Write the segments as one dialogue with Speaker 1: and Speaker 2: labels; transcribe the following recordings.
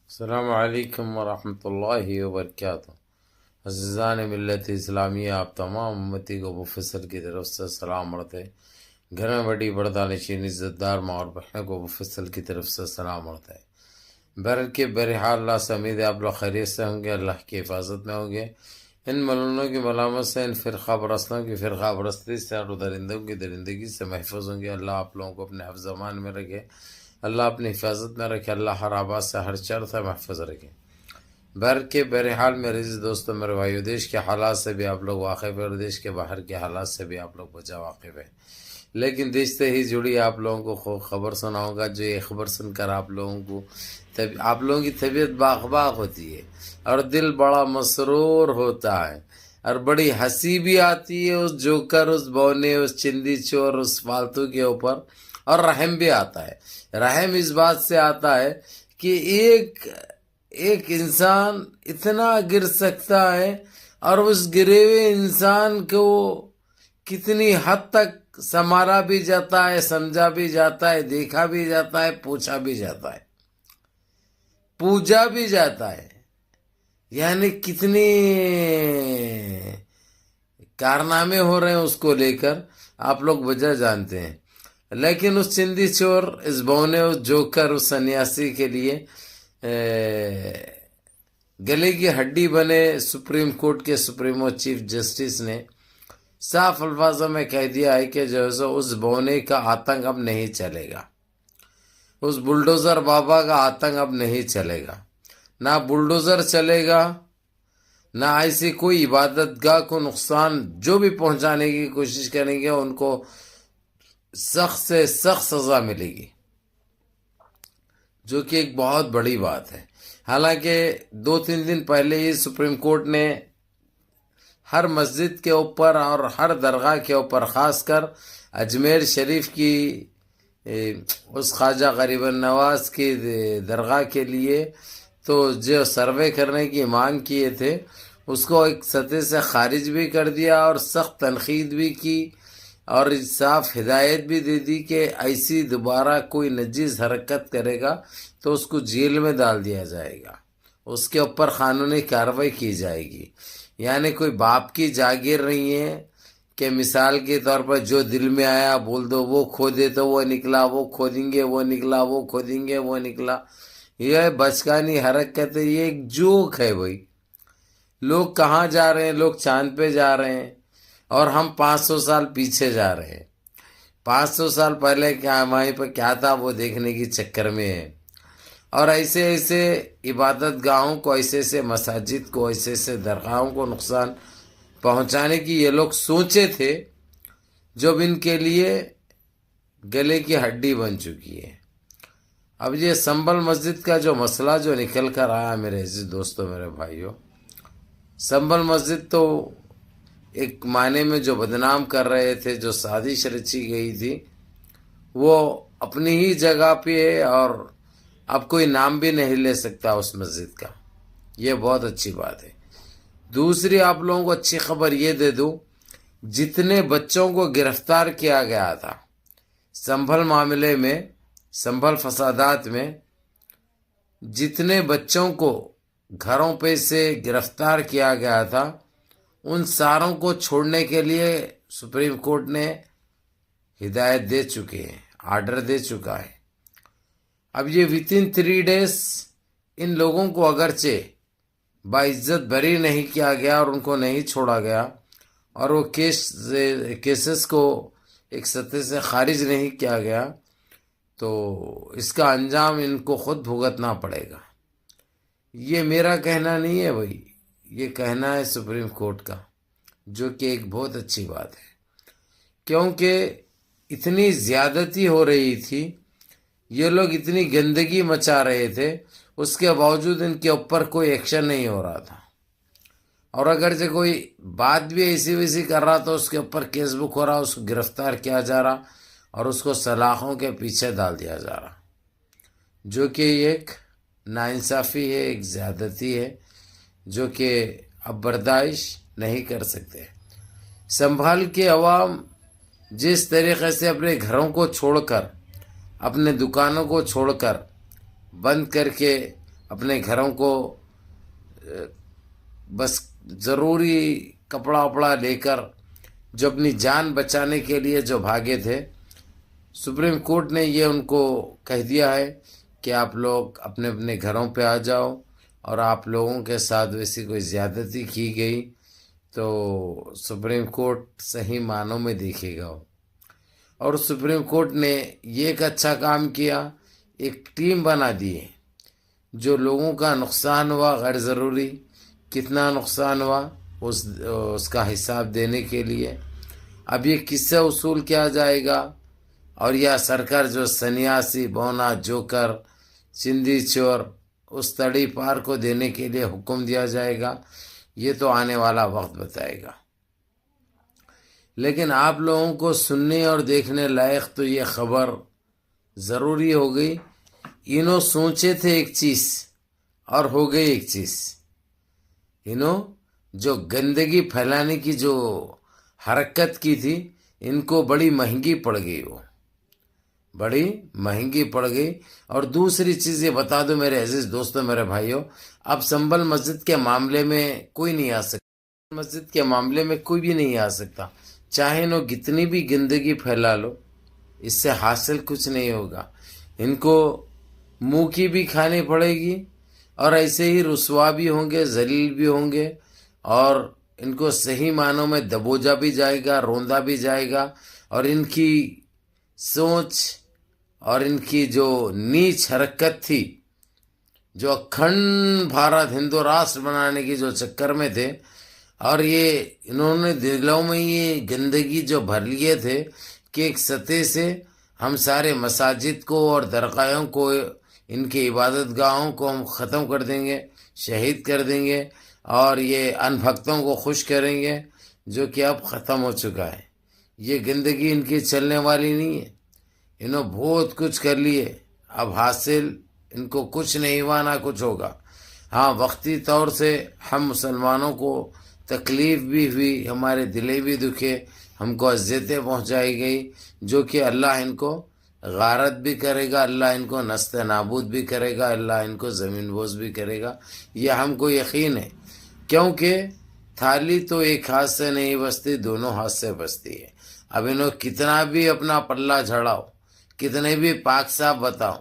Speaker 1: السلام علیکم ورحمۃ اللہ وبرکاتہ۔ عزیزان ملت اسلامیہ، آپ تمام امتی کو مفصل کی طرف سے سلام مرتے، گھر میں بڑی بردانشین عزت دار ماں اور بہنوں کو مفصل کی طرف سے سلام مرتا ہے۔ بہرحال اللہ سے امید ہے آپ لوگ خیریت سے ہوں گے، اللہ کی حفاظت میں ہوں گے۔ ان ملونوں کی ملامت سے، ان فرقہ پرستوں کی فرقہ پرستی سے اور درندوں کی درندگی سے محفوظ ہوں گے۔ اللہ آپ لوگوں کو اپنے حفظ امان میں رکھے، اللہ اپنی حفاظت میں رکھے، اللہ ہر آباد سے ہر شر سے محفوظ رکھے۔ بہرحال میرے عزیز دوستوں، میرے بھائیو، دیش کے حالات سے بھی آپ لوگ واقف ہیں اور دیش کے باہر کے حالات سے بھی آپ لوگ بچا واقف ہیں، لیکن دیش سے ہی جڑی آپ لوگوں کو خبر سناؤں گا، جو یہ خبر سن کر آپ لوگوں کی طبیعت باغ باغ ہوتی ہے اور دل بڑا مسرور ہوتا ہے اور بڑی ہنسی بھی آتی ہے اس جوکر، اس بونے، اس چندی چور، اس فالتو کے اوپر، اور رحم بھی آتا ہے۔ رحم اس بات سے آتا ہے کہ ایک انسان اتنا گر سکتا ہے اور اس گرے ہوئے انسان کو کتنی حد تک سنبھالا بھی جاتا ہے، سمجھا بھی جاتا ہے، دیکھا بھی جاتا ہے، پوچھا بھی جاتا ہے، پوجا بھی جاتا ہے، یعنی کتنی کارنامے ہو رہے ہیں اس کو لے کر آپ لوگ وجہ جانتے ہیں۔ لیکن اس چندی چور، اس بونے، اس جوکر، اس سنیاسی کے لیے گلے کی ہڈی بنے سپریم کورٹ کے سپریمو چیف جسٹس نے صاف الفاظوں میں کہہ دیا ہے کہ جو ہے اس بونے کا آتنک اب نہیں چلے گا، اس بلڈوزر بابا کا آتنک اب نہیں چلے گا، نہ بلڈوزر چلے گا، نہ ایسی کوئی عبادت گاہ کو نقصان جو بھی پہنچانے کی کوشش کریں گے ان کو سخت سے سخت سزا ملے گی، جو کہ ایک بہت بڑی بات ہے۔ حالانکہ 2-3 دن پہلے ہی سپریم کورٹ نے ہر مسجد کے اوپر اور ہر درگاہ کے اوپر، خاص کر اجمیر شریف کی اس خواجہ غریب النواز کی درگاہ کے لیے تو جو سروے کرنے کی مانگ کیے تھے اس کو ایک سطح سے خارج بھی کر دیا اور سخت تنقید بھی کی اور صاف ہدایت بھی دے دی کہ ایسی دوبارہ کوئی نجیز حرکت کرے گا تو اس کو جیل میں ڈال دیا جائے گا، اس کے اوپر قانونی کارروائی کی جائے گی۔ یعنی کوئی باپ کی جاگیر نہیں ہے کہ مثال کے طور پر جو دل میں آیا بول دو، وہ کھودے تو وہ نکلا، وہ کھودیں گے وہ نکلا، وہ کھودیں گے وہ نکلا۔ یہ بچکانی حرکت ہے، یہ ایک جوک ہے بھائی۔ لوگ کہاں جا رہے ہیں؟ لوگ چاند پہ جا رہے ہیں اور ہم 500 سال پیچھے جا رہے ہیں۔ 500 سال پہلے کیا وہیں پہ کیا تھا وہ دیکھنے کی چکر میں ہے، اور ایسے ایسے عبادت گاہوں کو، ایسے ایسے مساجد کو، ایسے ایسے درگاہوں کو نقصان پہنچانے کی یہ لوگ سوچے تھے، جو ان کے لیے گلے کی ہڈی بن چکی ہے۔ اب یہ سنبھل مسجد کا جو مسئلہ جو نکل کر آیا میرے عزیز دوستوں، میرے بھائیوں، سنبھل مسجد تو ایک معنی میں جو بدنام کر رہے تھے، جو سازش رچی گئی تھی، وہ اپنی ہی جگہ پہ ہے اور اب کوئی نام بھی نہیں لے سکتا اس مسجد کا۔ یہ بہت اچھی بات ہے۔ دوسری آپ لوگوں کو اچھی خبر یہ دے دوں، جتنے بچوں کو گرفتار کیا گیا تھا سنبھل معاملے میں، سنبھل فسادات میں، جتنے بچوں کو گھروں پہ سے گرفتار کیا گیا تھا ان ساروں کو چھوڑنے کے لیے سپریم کورٹ نے ہدایت دے چکے ہیں، آرڈر دے چکا ہے۔ اب یہ within 3 days ان لوگوں کو اگرچہ باعزت بری نہیں کیا گیا اور ان کو نہیں چھوڑا گیا اور وہ کیسز کو ایک سطح سے خارج نہیں کیا گیا، تو اس کا انجام ان کو خود بھگتنا پڑے گا۔ یہ میرا کہنا نہیں ہے بھائی، یہ کہنا ہے سپریم کورٹ کا، جو کہ ایک بہت اچھی بات ہے، کیونکہ اتنی زیادتی ہو رہی تھی، یہ لوگ اتنی گندگی مچا رہے تھے، اس کے باوجود ان کے اوپر کوئی ایکشن نہیں ہو رہا تھا، اور اگرچہ کوئی بات بھی ایسی ویسی کر رہا تو اس کے اوپر کیس بک ہو رہا، اس کو گرفتار کیا جا رہا اور اس کو سلاخوں کے پیچھے ڈال دیا جا رہا، جو کہ ایک ناانصافی ہے، ایک زیادتی ہے، جو کہ اب برداشت نہیں کر سکتے۔ سنبھال کے عوام جس طریقے سے اپنے گھروں کو چھوڑ کر، اپنے دکانوں کو چھوڑ کر، بند کر کے اپنے گھروں کو بس ضروری کپڑا وپڑا لے کر جو اپنی جان بچانے کے لیے جو بھاگے تھے، سپریم کورٹ نے یہ ان کو کہہ دیا ہے کہ آپ لوگ اپنے اپنے گھروں پہ آ جاؤ، اور آپ لوگوں کے ساتھ ویسی کوئی زیادتی کی گئی تو سپریم کورٹ صحیح معنوں میں دیکھے گا۔ اور سپریم کورٹ نے یہ ایک اچھا کام کیا، ایک ٹیم بنا دی ہے، جو لوگوں کا نقصان ہوا غیر ضروری، کتنا نقصان ہوا اس کا حساب دینے کے لیے۔ اب یہ کس سے وصول کیا جائے گا، اور یہ سرکار جو سنیاسی بونا جوکر چندی چور اس تڑی پار کو دینے کے لیے حکم دیا جائے گا، یہ تو آنے والا وقت بتائے گا۔ لیکن آپ لوگوں کو سننے اور دیکھنے لائق تو یہ خبر ضروری ہو گئی۔ انہوں سوچے تھے ایک چیز اور ہو گئی ایک چیز۔ انہوں جو گندگی پھیلانے کی جو حرکت کی تھی، ان کو بڑی مہنگی پڑ گئی، وہ بڑی مہنگی پڑ گئی۔ اور دوسری چیز یہ بتا دو میرے عزیز دوستوں، میرے بھائیوں، اب سنبل مسجد کے معاملے میں کوئی نہیں آ سکتا، مسجد کے معاملے میں کوئی بھی نہیں آ سکتا، چاہے انہوں کتنی بھی گندگی پھیلا لو، اس سے حاصل کچھ نہیں ہوگا۔ ان کو منہ کی بھی کھانی پڑے گی، اور ایسے ہی رسوا بھی ہوں گے، ذلیل بھی ہوں گے، اور ان کو صحیح معنوں میں دبوجا بھی جائے گا، روندا بھی جائے گا، اور ان کی سوچ اور ان کی جو نیچ حرکت تھی، جو اکھنڈ بھارت ہندو راشٹر بنانے کی جو چکر میں تھے، اور یہ انہوں نے دلوں میں یہ گندگی جو بھر لیے تھے کہ ایک سطح سے ہم سارے مساجد کو اور درگاہوں کو، ان کی عبادت گاہوں کو ہم ختم کر دیں گے، شہید کر دیں گے، اور یہ ان بھکتوں کو خوش کریں گے، جو کہ اب ختم ہو چکا ہے۔ یہ گندگی ان کی چلنے والی نہیں ہے۔ انہوں بہت کچھ کر لیے، اب حاصل ان کو کچھ نہیں ہوا، نہ کچھ ہوگا۔ ہاں، وقتی طور سے ہم مسلمانوں کو تکلیف بھی ہوئی، ہمارے دلیں بھی دکھے، ہم کو اذیتیں پہنچائی گئی، جو کہ اللہ ان کو غارت بھی کرے گا، اللہ ان کو نست نابود بھی کرے گا، اللہ ان کو زمین بوس بھی کرے گا، یہ ہم کو یقین ہے۔ کیونکہ تھالی تو ایک ہاتھ سے نہیں بستی، دونوں ہاتھ سے بستی ہے۔ اب انہوں کتنا بھی اپنا پلہ جھڑاؤ، کتنے بھی پاک صاف بتاؤ،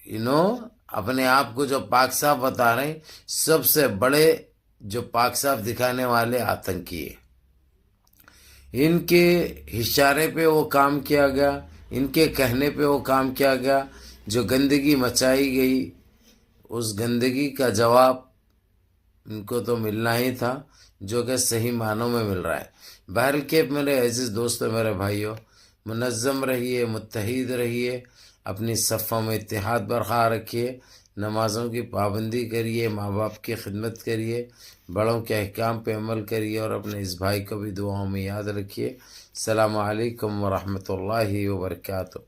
Speaker 1: انہوں اپنے آپ کو جو پاک صاف بتا رہے ہیں، سب سے بڑے جو پاک صاف دکھانے والے آتنکی ہیں۔ ان کے اشارے پہ وہ کام کیا گیا، ان کے کہنے پہ وہ کام کیا گیا، جو گندگی مچائی گئی، اس گندگی کا جواب ان کو تو ملنا ہی تھا، جو کہ صحیح معنوں میں مل رہا ہے۔ بہرحال کہ میرے عزیز دوستوں، میرے بھائیوں، منظم رہیے، متحد رہیے، اپنی صفوں میں اتحاد برقرار رکھیے، نمازوں کی پابندی کریے، ماں باپ کی خدمت کریے، بڑوں کے احکام پہ عمل کریے، اور اپنے اس بھائی کو بھی دعاؤں میں یاد رکھیے۔ السلام علیکم ورحمۃ اللہ وبرکاتہ۔